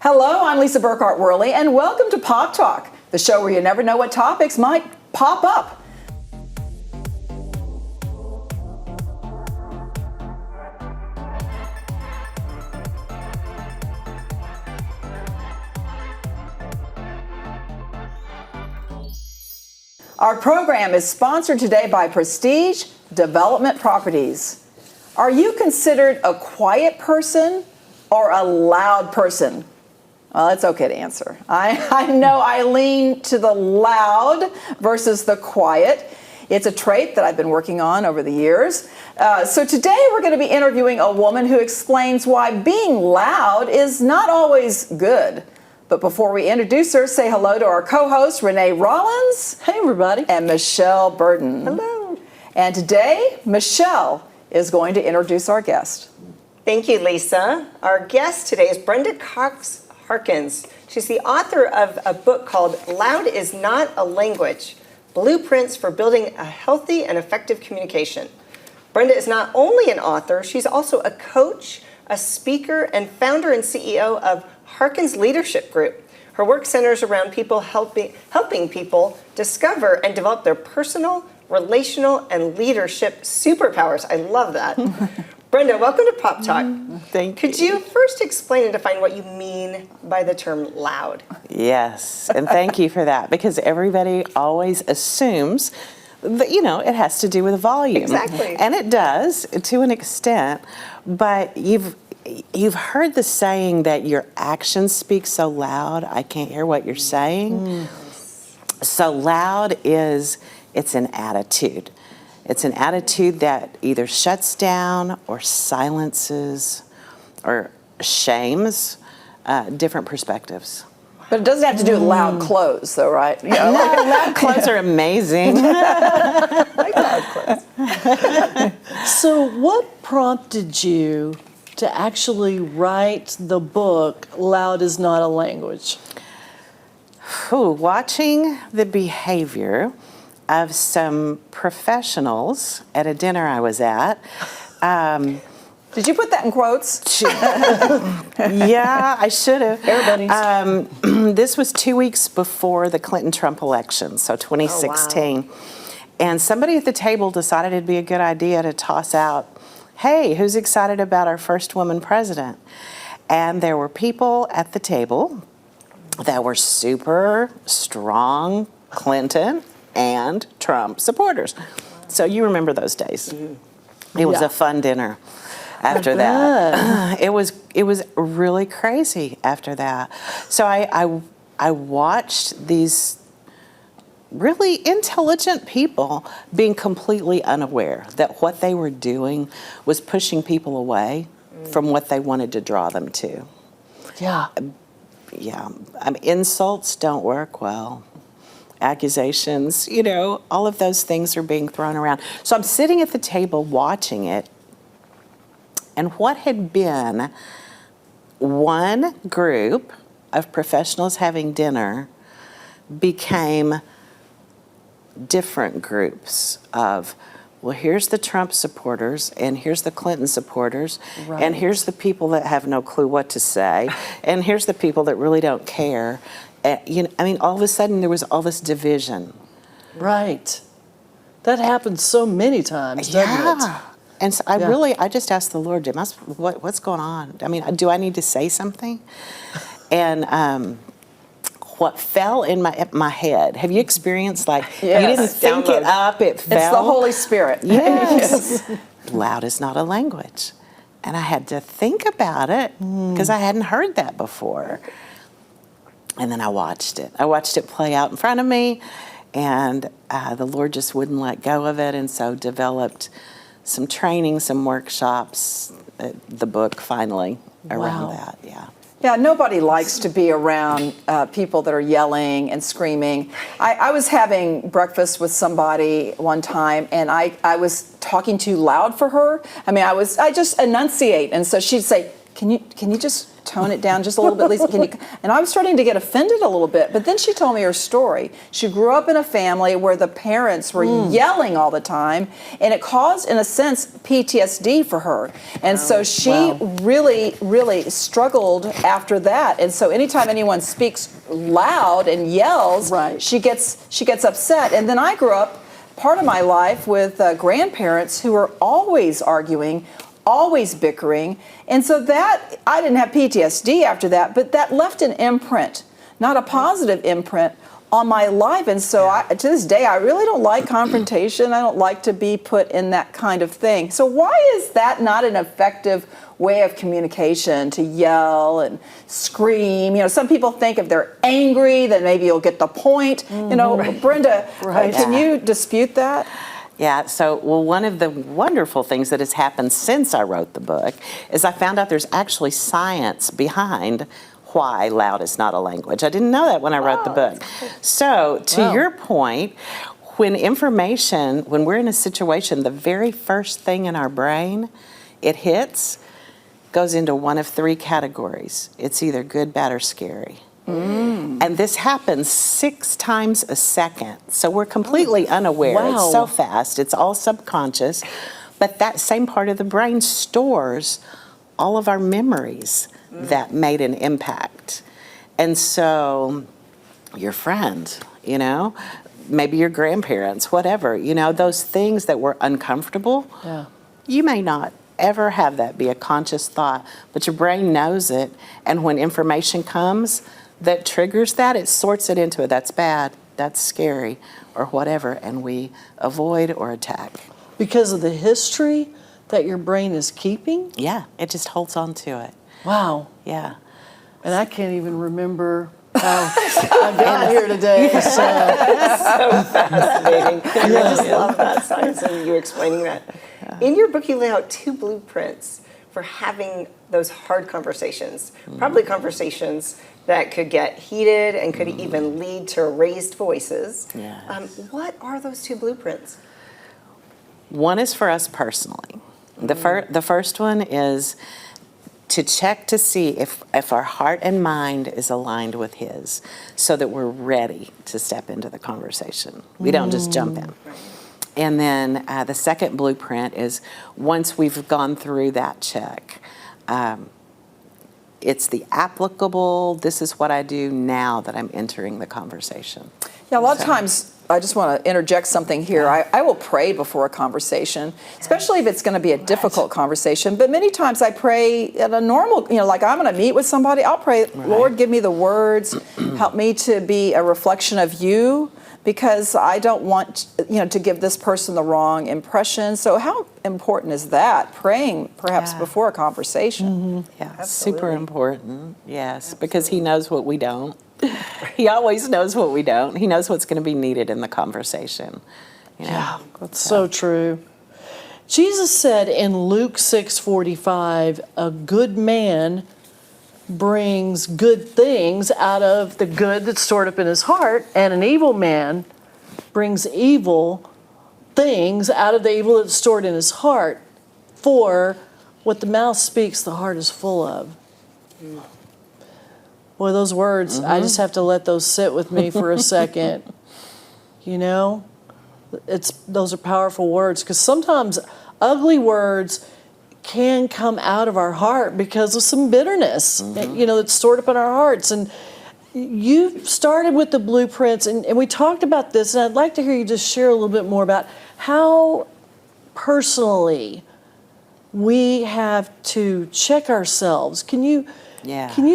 Hello, I'm Lisa Burkhart Worley, and welcome to Pop Talk, the show where you never know what topics might pop up. Our program is sponsored today by Prestige Development Properties. Are you considered a quiet person or a loud person? Well, it's okay to answer. I know I lean to the loud versus the quiet. It's a trait that I've been working on over the years. So today we're going to be interviewing a woman who explains why being loud is not always good. But before we introduce her, say hello to our co-hosts, Renee Rollins. Hey, everybody. And Michelle Burden. Hello. And today, Michelle is going to introduce our guest. Thank you, Lisa. Our guest today is Brenda Cox Harkins. She's the author of a book called Loud is Not a Language, Blueprints for Building a Healthy and Effective Communication. Brenda is not only an author, she's also a coach, a speaker, and founder and CEO of Harkins Leadership Group. Her work centers around people helping people discover and develop their personal, relational, and leadership superpowers. I love that. Brenda, welcome to Pop Talk. Thank you. Could you first explain and define what you mean by the term loud? Yes, and thank you for that, because everybody always assumes that, it has to do with volume. Exactly. And it does, to an extent, but you've heard the saying that your actions speak so loud, I can't hear what you're saying. So loud it's an attitude. It's an attitude that either shuts down or silences or shames different perspectives. But it doesn't have to do with loud clothes, though, right? No, loud clothes are amazing. I like loud clothes. So what prompted you to actually write the book, Loud is Not a Language? Watching the behavior of some professionals at a dinner I was at. Did you put that in quotes? Yeah, I should have. Everybody's. This was 2 weeks before the Clinton-Trump election, so 2016. Oh, wow. And somebody at the table decided it'd be a good idea to toss out, hey, who's excited about our first woman president? And there were people at the table that were super strong Clinton and Trump supporters. So you remember those days. It was a fun dinner after that. It was really crazy after that. So I watched these really intelligent people being completely unaware that what they were doing was pushing people away from what they wanted to draw them to. Yeah. Yeah. Insults don't work well. Accusations, all of those things are being thrown around. So I'm sitting at the table watching it, and what had been one group of professionals having dinner became different groups of, well, here's the Trump supporters, and here's the Clinton supporters, and here's the people that have no clue what to say, and here's the people that really don't care. All of a sudden there was all this division. Right. That happens so many times, doesn't it? And so I just asked the Lord, what's going on? Do I need to say something? And what fell in my head, have you experienced you didn't think it up, it fell? It's the Holy Spirit. Yes. Loud is not a language. And I had to think about it because I hadn't heard that before. And then I watched it. I watched it play out in front of me, and the Lord just wouldn't let go of it, and so developed some training, some workshops, the book finally around that. Yeah. Yeah, nobody likes to be around people that are yelling and screaming. I was having breakfast with somebody one time, and I was talking too loud for her. I just enunciate, and so she'd say, Can you just tone it down just a little bit, Lisa? Can you? And I was starting to get offended a little bit. But then she told me her story. She grew up in a family where the parents were yelling all the time, and it caused, in a sense, PTSD for her. And so she really, really struggled after that. And so anytime anyone speaks loud and yells, she gets upset. And then I grew up part of my life with grandparents who were always arguing, always bickering. And so that, I didn't have PTSD after that, but that left an imprint, not a positive imprint on my life. And so to this day, I really don't like confrontation. I don't like to be put in that kind of thing. So why is that not an effective way of communication, to yell and scream? You know, some people think if they're angry, then maybe you'll get the point. You know, Brenda, can you dispute that? Yeah, so, well, one of the wonderful things that has happened since I wrote the book is I found out there's actually science behind why loud is not a language. I didn't know that when I wrote the book. So, to your point, when we're in a situation, the very first thing in our brain it hits goes into one of three categories. It's either good, bad, or scary. And this happens 6 times a second. So we're completely unaware. It's so fast. It's all subconscious. But that same part of the brain stores all of our memories that made an impact. And so your friend, you know, maybe your grandparents, whatever, you know, those things that were uncomfortable, you may not ever have that be a conscious thought, but your brain knows it. And when information comes that triggers that, it sorts it into it. That's bad, that's scary, or whatever, and we avoid or attack. Because of the history that your brain is keeping? Yeah, it just holds on to it. Wow. Yeah. And I can't even remember how I got here today. So. So fascinating. I just love that science and you explaining that. In your book, you lay out 2 blueprints for having those hard conversations, probably conversations that could get heated and could even lead to raised voices. Yes. What are those 2 blueprints? One is for us personally. The first one is to check to see if our heart and mind is aligned with his, so that we're ready to step into the conversation. We don't just jump in. And then the second blueprint is, once we've gone through that check, it's the applicable, this is what I do now that I'm entering the conversation. Yeah, a lot of times, I just want to interject something here. I will pray before a conversation, especially if it's going to be a difficult conversation. But many times I pray at a normal, you know, like I'm going to meet with somebody, I'll pray, Lord, give me the words, help me to be a reflection of you, because I don't want, you know, to give this person the wrong impression. So how important is that, praying perhaps before a conversation? Yeah, super important, yes, because he knows what we don't. He always knows what we don't. He knows what's going to be needed in the conversation. You know? Yeah, that's so true. Jesus said in Luke 6:45, a good man brings good things out of the good that's stored up in his heart, and an evil man brings evil things out of the evil that's stored in his heart. For what the mouth speaks, the heart is full of. Boy, those words, I just have to let those sit with me for a second. You know, those are powerful words, because sometimes ugly words can come out of our heart because of some bitterness, you know, that's stored up in our hearts. And you started with the blueprints, and we talked about this, and I'd like to hear you just share a little bit more about how personally we have to check ourselves. Can you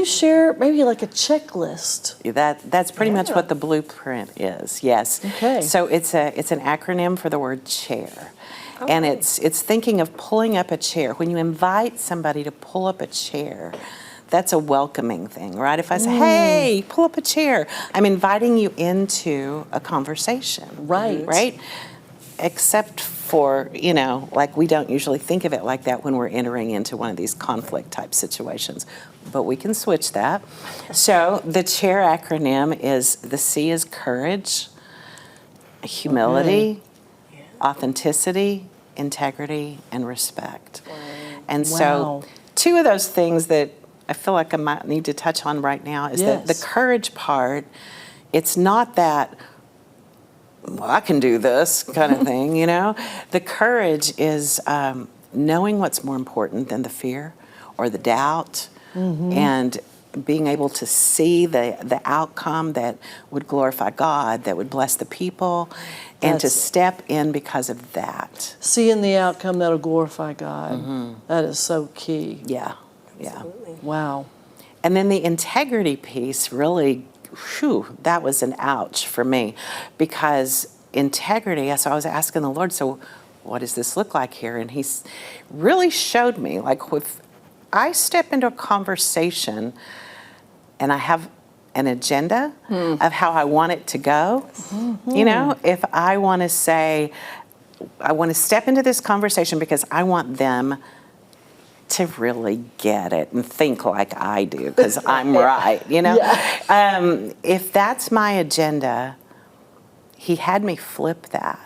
share maybe like a checklist? That's pretty much what the blueprint is. Yes. Okay. So it's an acronym for the word chair. And it's thinking of pulling up a chair. When you invite somebody to pull up a chair, that's a welcoming thing, right? If I say, hey, pull up a chair, I'm inviting you into a conversation. Right. Right? Except for, you know, like we don't usually think of it like that when we're entering into one of these conflict type situations. But we can switch that. So the chair acronym is, the C is courage, humility, authenticity, integrity, and respect. And so 2 of those things that I feel like I might need to touch on right now is that the Yes. courage part, it's not that, well, I can do this kind of thing, you know? The courage is knowing what's more important than the fear or the doubt, and being able to see the outcome that would glorify God, that would bless the people, and to That's- step in because of that. Seeing the outcome that'll glorify God. That is so key. Yeah, yeah. Absolutely. Wow. And then the integrity piece really, that was an ouch for me, because integrity, so I was asking the Lord, so what does this look like here? And He's really showed me, like, if I step into a conversation and I have an agenda of how I want it to go, you know, if I want to say, I want to step into this conversation because I want them to really get it and think like I do because I'm right, you know? If that's my agenda, He had me flip that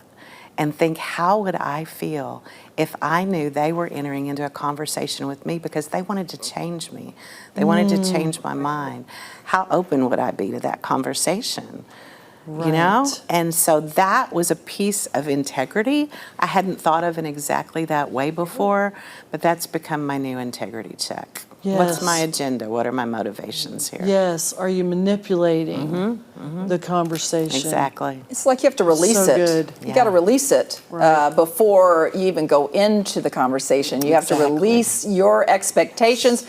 and think, how would I feel if I knew they were entering into a conversation with me because they wanted to change me? They wanted to change my mind. How open would I be to that conversation? You know? Right. And so that was a piece of integrity I hadn't thought of in exactly that way before, but that's become my new integrity check. What's Yes. my agenda? What are my motivations here? Yes. Are you manipulating the conversation? Exactly. It's like you have to release So it. good. You got to release it before you even go into the conversation. You have to Exactly. release your expectations.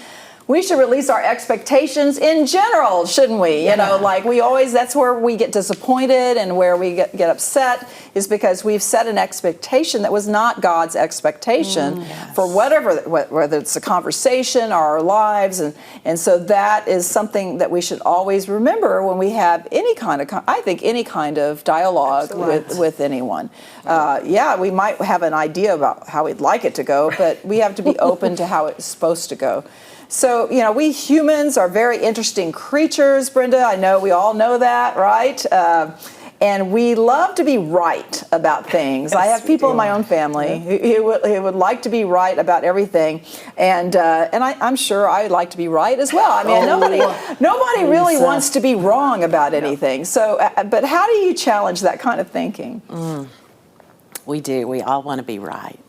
We should release our expectations in general, shouldn't we? You know, like we always, that's where we get disappointed and where we get upset is because we've set an expectation that was not God's expectation for whatever, whether it's a conversation or our lives. And so that is something that we should always remember when we have any kind of, I think, any kind of dialogue with anyone. We might have an idea about how we'd like it to go, but we have to be open to how it's supposed to go. So, you know, we humans are very interesting creatures, Brenda. I know we all know that, right? And we love to be right about things. I have people in my own family who would like to be right about everything, and I'm sure I would like to be right as well. I mean, nobody really wants to be wrong about anything. So, but how do you challenge that kind of thinking? We do. We all want to be right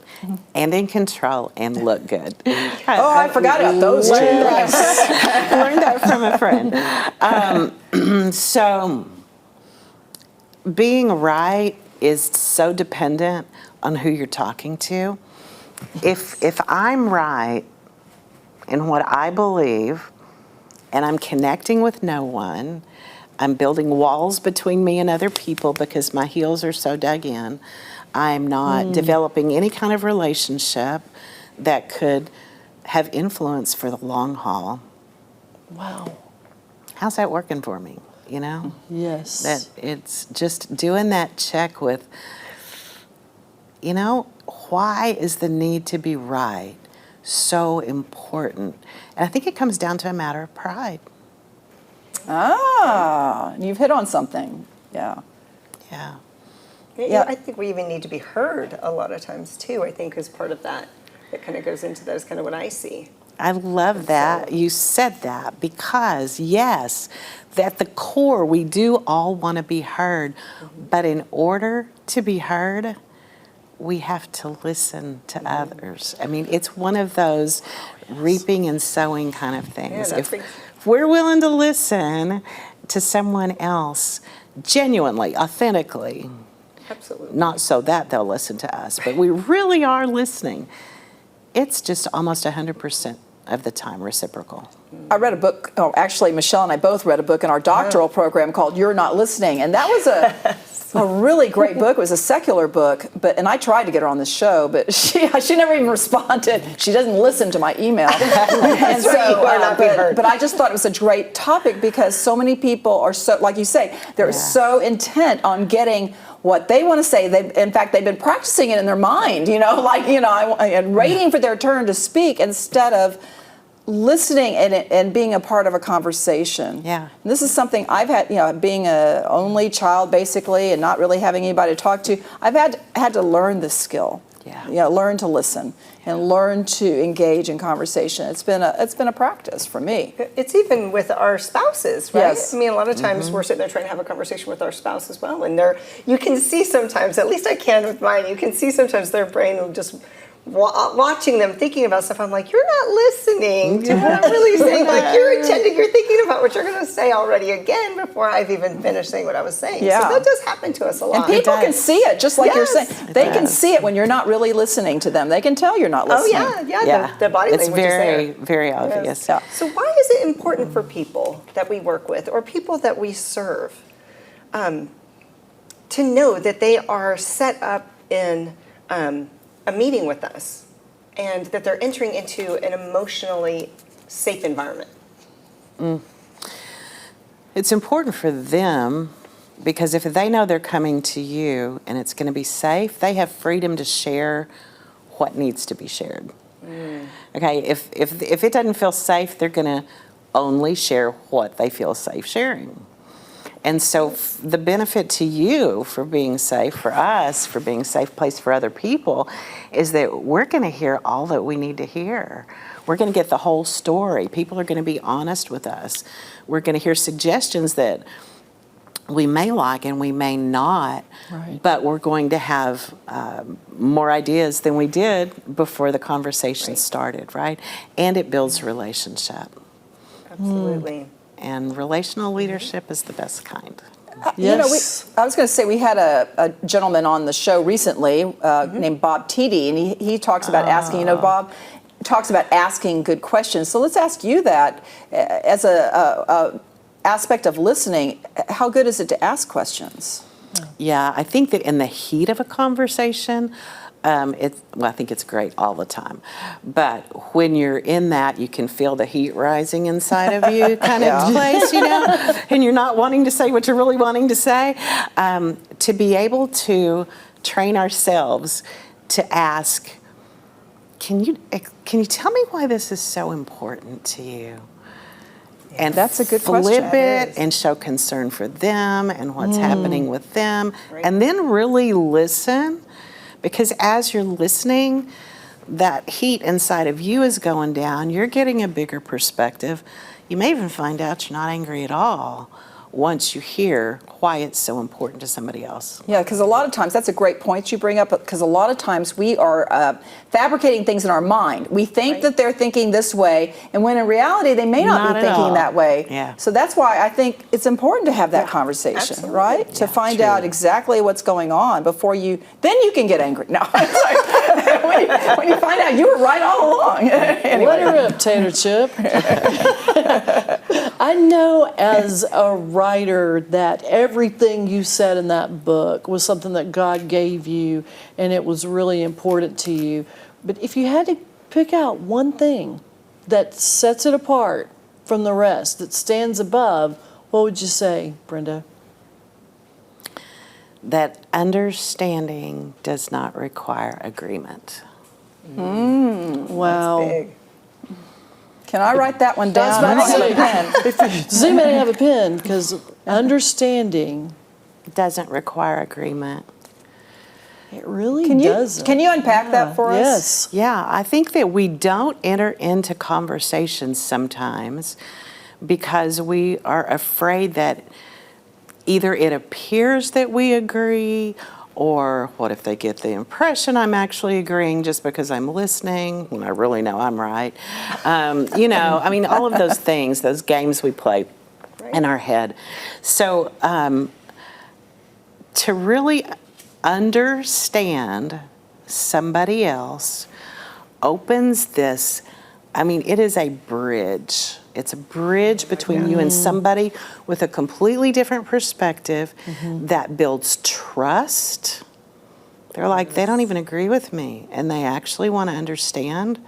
and in control and look good. I forgot about those two. Learned that from a friend. So being right is so dependent on who you're talking to. If I'm right in what I believe and I'm connecting with no one, I'm building walls between me and other people because my heels are so dug in. I'm not developing any kind of relationship that could have influence for the long haul. Wow. How's that working for me? You know? Yes. That it's just doing that check with, you know, why is the need to be right so important? And I think it comes down to a matter of pride. You've hit on something. Yeah. Yeah. Yeah, I think we even need to be heard a lot of times too. I think is part of that. That kind of goes into that is kind of what I see. I love that you said that because, yes, at the core, we do all want to be heard. But in order to be heard, we have to listen to others. I mean, it's one of those reaping and sowing kind of things. Yeah, If we're willing to listen to someone else genuinely, authentically, Absolutely. not so that they'll listen to us, but we really are listening, it's just almost 100% of the time reciprocal. I read a book, actually Michelle and I both read a book in our doctoral program called You're Not Listening, and that was a really great book. It was a secular book, and I tried to get her on the show, but she never even responded. She doesn't listen to my email. And so, but I just thought it was a great topic because so many people are so, like you say, they're so intent on getting what they want to say. In fact, they've been practicing it in their mind, and waiting for their turn to speak instead of listening and being a part of a conversation. Yeah. And this is something I've had, being an only child basically and not really having anybody to talk to, I've had to learn this skill. Yeah. Learn to listen. and learn to engage in conversation. It's been a practice for me. It's even with our spouses, right? Yes. I mean, a lot of times we're sitting there trying to have a conversation with our spouse as well, and you can see sometimes, at least I can with mine, you can see sometimes their brain will just watching them thinking about stuff. I'm like, you're not listening to what I'm really saying. Like, you're thinking about what you're going to say already again before I've even finished saying what I was saying. Yeah. So that does happen to us a lot. And people can see it, just like you're Yes. saying. They can see it when you're not really listening to them. They can tell you're not Oh listening. yeah. The body it's language is very, there. very obvious. Yes. Yeah. So why is it important for people that we work with or people that we serve to know that they are set up in a meeting with us and that they're entering into an emotionally safe environment? It's important for them because if they know they're coming to you and it's going to be safe, they have freedom to share what needs to be shared. Okay, if it doesn't feel safe, they're going to only share what they feel safe sharing. And so the benefit to you for being safe, for us, for being a safe place for other people, is that we're going to hear all that we need to hear. We're going to get the whole story. People are going to be honest with us. We're going to hear suggestions that we may like and we may not, Right. but we're going to have more ideas than we did before the conversation started, right? And it builds relationship. Absolutely. And relational leadership is the best kind. You know, Yes. I was going to say we had a gentleman on the show recently named Bob Teedy, and he talks about asking. You know, Bob talks about asking good questions. So let's ask you that as a aspect of listening. How good is it to ask questions? Yeah, I think that in the heat of a conversation, I think it's great all the time. But when you're in that, you can feel the heat rising inside of you kind of place, you know, and you're not wanting to say what you're really wanting to say. To be able to train ourselves to ask, can you tell me why this is so important to you? And That's a good flip question. it and show concern for them and what's happening with them. And then really listen, because as you're listening, that heat inside of you is going down. You're getting a bigger perspective. You may even find out you're not angry at all once you hear why it's so important to somebody else. Yeah, because a lot of times, that's a great point you bring up, because a lot of times we are fabricating things in our mind. We think that they're thinking this way, and when in reality, they may not Not be at thinking all. that way. Yeah. So that's why I think it's important to have that conversation, absolutely. right? To find true. out exactly what's going on before then you can get angry. No, when you find out you were right all along. Anyway. Let her rip, Tater Chip. I know as a writer that everything you said in that book was something that God gave you and it was really important to you. But if you had to pick out one thing that sets it apart from the rest, that stands above, what would you say, Brenda? That understanding does not require agreement. Wow. Big. Can I write that one That's down? I about don't to have a pen. Does anybody have a pen? Because understanding, Doesn't require agreement. it really Can doesn't. you unpack that for us? Yes. Yeah, I think that we don't enter into conversations sometimes because we are afraid that either it appears that we agree, or what if they get the impression I'm actually agreeing just because I'm listening when I really know I'm right. You know, I mean, all of those things, those games we play in our head. So to really understand somebody else opens this, I mean, it is a bridge. It's a bridge between you and somebody with a completely different perspective that builds trust. They're like, they don't even agree with me, and they actually want to understand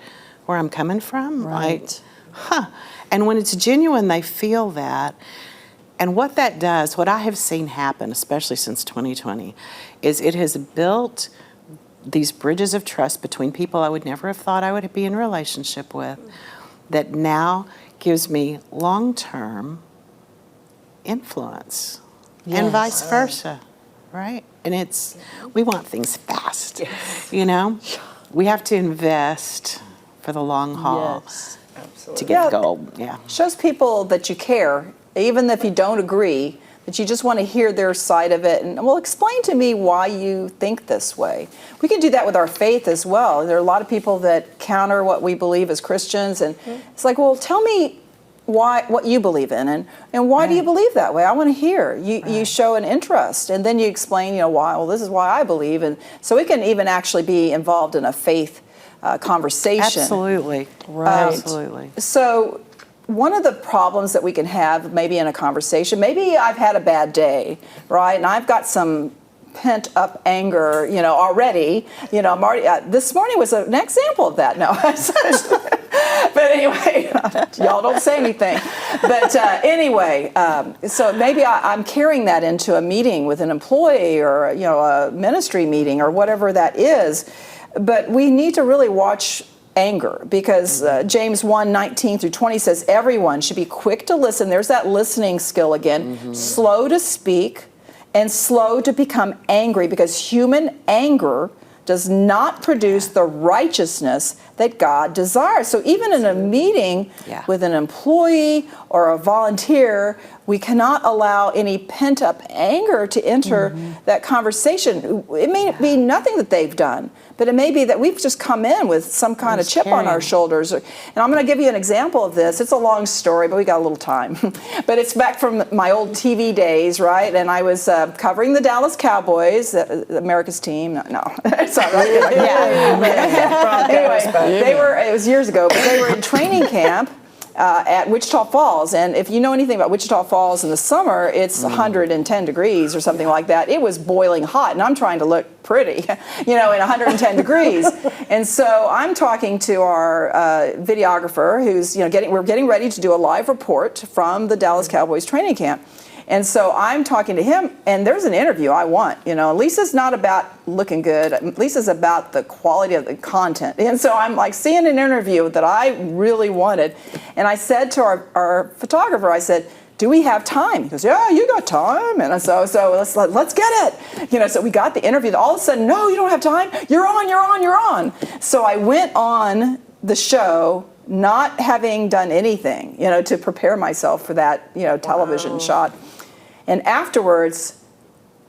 where I'm coming from. Right. Like, huh. And when it's genuine, they feel that. And what that does, what I have seen happen, especially since 2020, is it has built these bridges of trust between people I would never have thought I would be in a relationship with, that now gives me long-term influence, and vice versa, right? And we want things fast, you know? we have to invest for the long haul Yes. to get Yeah. the goal. Yeah. Shows people that you care, even if you don't agree, that you just want to hear their side of it. And, well, explain to me why you think this way. We can do that with our faith as well. There are a lot of people that counter what we believe as Christians, and it's like, well, tell me what you believe in, and why do you believe that way? I want to hear. You show an interest, and then you explain, why. Well, this is why I believe, and so we can even actually be involved in a faith conversation. Absolutely. Right. Absolutely. So one of the problems that we can have maybe in a conversation, maybe I've had a bad day, right? And I've got some pent up anger, already. I'm already, this morning was an example of that. No. But anyway, y'all don't say anything. But anyway, so maybe I'm carrying that into a meeting with an employee or, a ministry meeting or whatever that is. But we need to really watch anger, because James 1:19-20 says everyone should be quick to listen. There's that listening skill again. Slow to speak and slow to become angry, because human anger does not produce the righteousness that God desires. So even in a meeting with an employee or a volunteer, we cannot allow any pent-up anger to enter that conversation. It may be nothing that they've done, but it may be that we've just come in with some kind of chip on our shoulders. And I'm going to give you an example of this. It's a long story, but we got a little time. But it's back from my old TV days, right? And I was covering the Dallas Cowboys, America's team. No, it's not right. Anyway, it was years ago, but they were in training camp at Wichita Falls. And if you know anything about Wichita Falls in the summer, it's 110 degrees or something like that. It was boiling hot, and I'm trying to look pretty, in 110 degrees. And so I'm talking to our videographer who's, we're getting ready to do a live report from the Dallas Cowboys training camp. And so I'm talking to him, and there's an interview I want. Lisa's not about looking good. Lisa's about the quality of the content. And so I'm like seeing an interview that I really wanted. And I said to our photographer, I said, do we have time? He goes, yeah, you got time. And so let's get it. So we got the interview. All of a sudden, no, you don't have time. You're on. So I went on the show not having done anything, to prepare myself for that, television shot. And afterwards,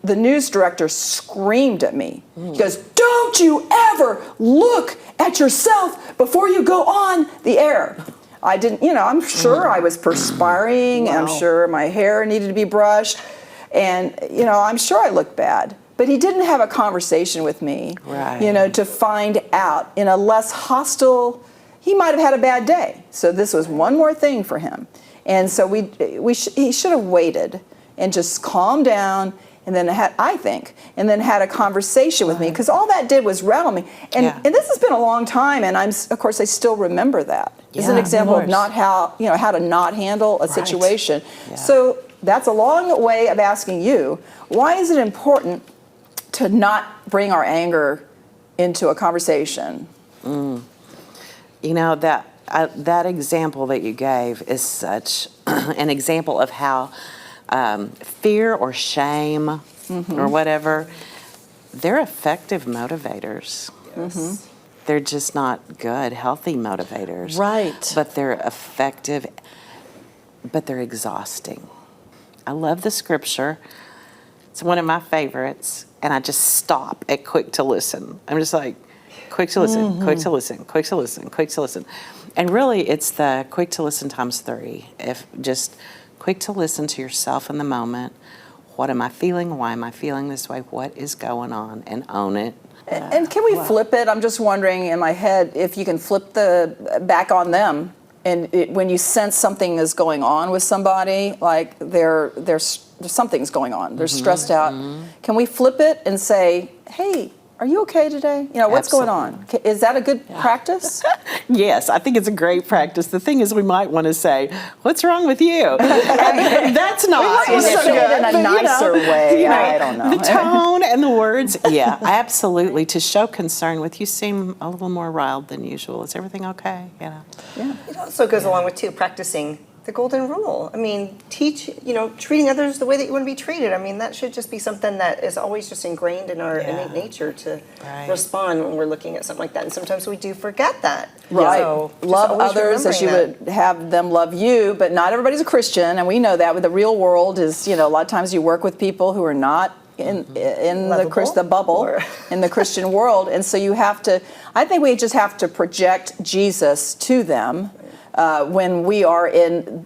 the news director screamed at me. He goes, don't you ever look at yourself before you go on the air. I didn't, I'm sure I was perspiring. Wow. I'm sure my hair needed to be brushed. And, I'm sure I looked bad. But he didn't have a conversation with me, to find out in a less hostile, he might have had a bad day. So this was one more thing for him. And so he should have waited and just calmed down, and then had a conversation with me, because all that did was rattle me. And this has been a long time, and of course I still remember that. It's an example of not how to not handle a situation. Yeah. So that's a long way of asking you, why is it important to not bring our anger into a conversation? That example that you gave is such an example of how fear or shame or whatever, they're effective motivators. Yes. They're just not good, healthy motivators. Right. But they're effective, but they're exhausting. I love the scripture. It's one of my favorites, and I just stop at quick to listen. I'm just like, quick to listen, quick to listen, quick to listen, quick to listen. And really, it's the quick to listen times 3. If just quick to listen to yourself in the moment. What am I feeling? Why am I feeling this way? What is going on? And own it. And can we flip it? I'm just wondering in my head if you can flip the back on them. And when you sense something is going on with somebody, like there's something's going on, they're stressed out. Can we flip it and say, hey, are you okay today? What's going on? Is that a good practice? Yes, I think it's a great practice. The thing is, we might want to say, what's wrong with you? And that's not. We might want to say it in a nicer way. I don't know. The tone and the words, absolutely. To show concern with, you seem a little more riled than usual. Is everything okay? It also goes along with, practicing the golden rule. I mean, treating others the way that you want to be treated. I mean, that should just be something that is always just ingrained in our innate nature to respond when we're looking at something like that. And sometimes we do forget that. Right. So just love always others as you remembering would have them love you, but not everybody's a Christian, and we know that. With the real world is, a lot of times you work with people who are not in the bubble in the Christian world, and so you have to. I think we just have to project Jesus to them when we are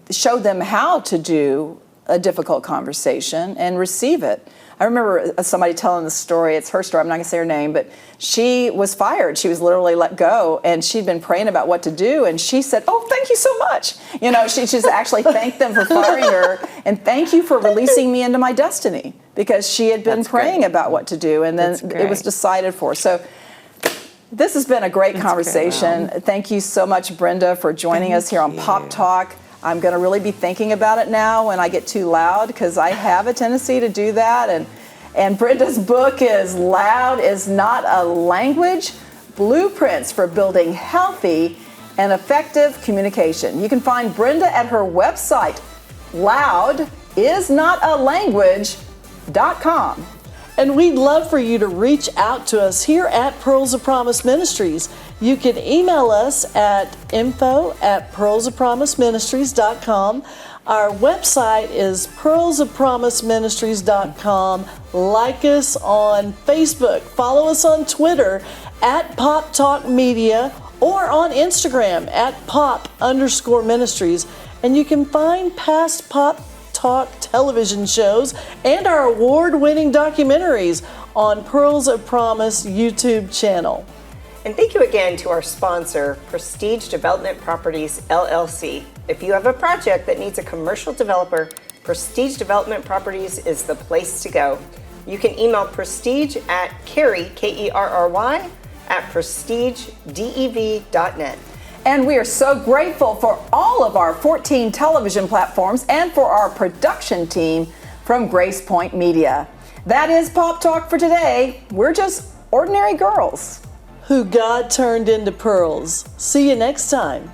show them how to do a difficult conversation and receive it. I remember somebody telling the story. It's her story. I'm not going to say her name, but she was fired. She was literally let go, and she'd been praying about what to do. And she said, "Oh, thank you so much." She just actually thanked them for firing her, and thank you for releasing me into my destiny, because she had been praying about what to do, and then it was decided for. So this has been a great conversation. Thank you so much, Brenda, for joining us here on Pop Talk. I'm going to really be thinking about it now when I get too loud, because I have a tendency to do that. And Brenda's book is Loud is Not a Language, Blueprints for Building Healthy and Effective Communication. You can find Brenda at her website, loudisnotalanguage.com. And we'd love for you to reach out to us here at Pearls of Promise Ministries. You can email us at info@pearlsofpromiseministries.com. Our website is pearlsofpromiseministries.com. Like us on Facebook. Follow us on Twitter at Pop Talk Media, or on Instagram at pop_ministries. And you can find past Pop Talk television shows and our award-winning documentaries on Pearls of Promise YouTube channel. And thank you again to our sponsor, Prestige Development Properties, LLC. If you have a project that needs a commercial developer, Prestige Development Properties is the place to go. You can email Prestige at Kerry, Kerry, at prestigedev.net. And we are so grateful for all of our 14 television platforms and for our production team from Grace Point Media. That is Pop Talk for today. We're just ordinary girls Who God turned into pearls. See you next time.